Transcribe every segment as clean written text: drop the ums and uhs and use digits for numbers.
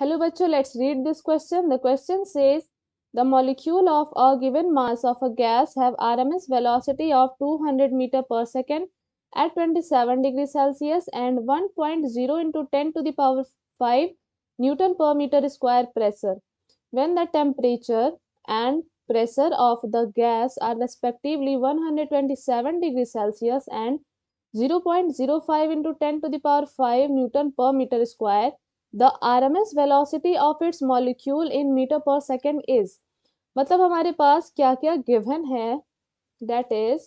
Hello bachcho, let's read this question. The question says the molecule of a given mass of a gas have RMS velocity of 200 meter per second at 27 degrees Celsius and 1.0 into 10 to the power 5 Newton per meter square pressure. When the temperature and pressure of the gas are respectively 127 degrees Celsius and 0.05 into 10 to the power 5 Newton per meter square, the RMS velocity of its molecule in meter per second is. मतलब हमारे पास क्या क्या given है, that is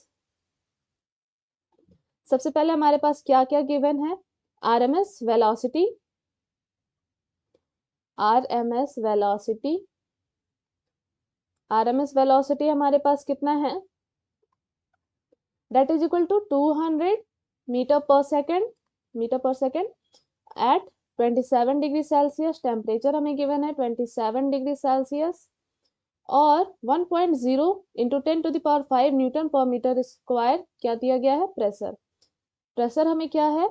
सबसे पहले हमारे पास क्या क्या गिवन है, RMS velocity, RMS velocity, RMS velocity हमारे पास कितना है, that is equal to 200 meter per second at 27 degree Celsius, temperature हमें गिवन है 27 डिग्री सेल्सियस और 1.0 into 10 to the power 5 newton per metre square क्या दिया गया है, प्रेशर हमें क्या है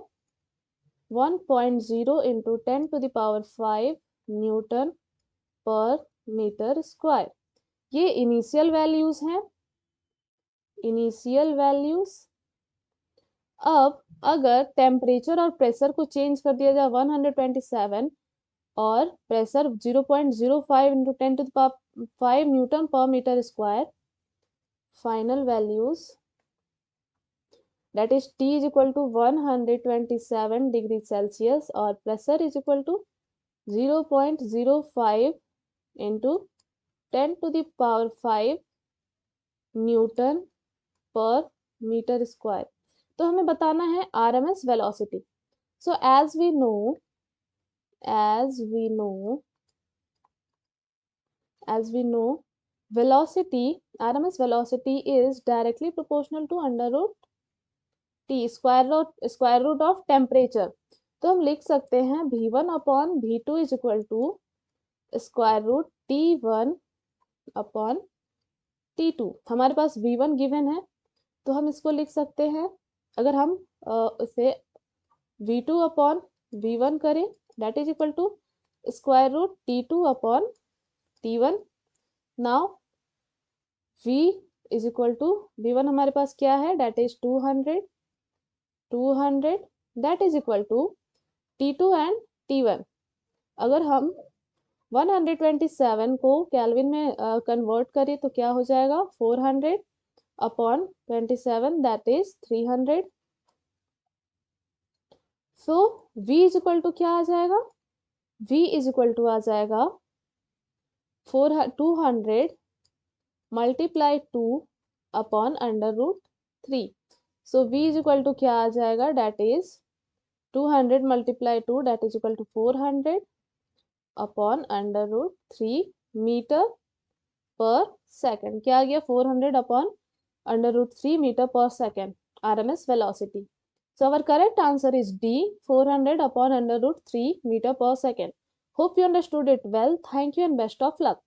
1.0 into 10 to the power 5 newton per metre square. ये इनिशियल वैल्यूज हैं, इनिशियल वैल्यूज। अब अगर टेम्परेचर और प्रेशर को चेंज कर दिया जाए 127 और pressure 0.05 into 10 to the power 5 newton per metre square, final values that is T is equal to 127 degree Celsius और pressure is equal to 0.05 into 10 to the power 5 newton per metre square. तो हमें बताना है RMS velocity. So as we know velocity, RMS velocity is directly proportional to under root T, square root of temperature. तो हम लिख सकते हैं V1 upon V2 is equal to square root T1 upon T2। हमारे पास V1 given है तो हम इसको लिख सकते हैं, अगर हम इसे V2 अपॉन V1 करें that is equal to square root T2 upon T1। Now V is equal to V1 हमारे पास क्या है, that is 200 that is equal to T2 and T1। अगर हम 127 को केल्विन में कन्वर्ट करें तो क्या हो जाएगा 400 upon 27 that is 300। So V is equal to क्या आ जाएगा, V इज इक्वल टू आ जाएगा 200 multiply 2 upon under root 3। So V is equal to क्या आ जाएगा, that is 200 multiply 2 that is equal to 400 upon under root 3 metre per second. क्या आ गया 400 upon under root 3 metre per second RMS velocity. So our correct answer is D, 400 upon under root 3 meter per second. Hope you understood it well. Thank you and best of luck.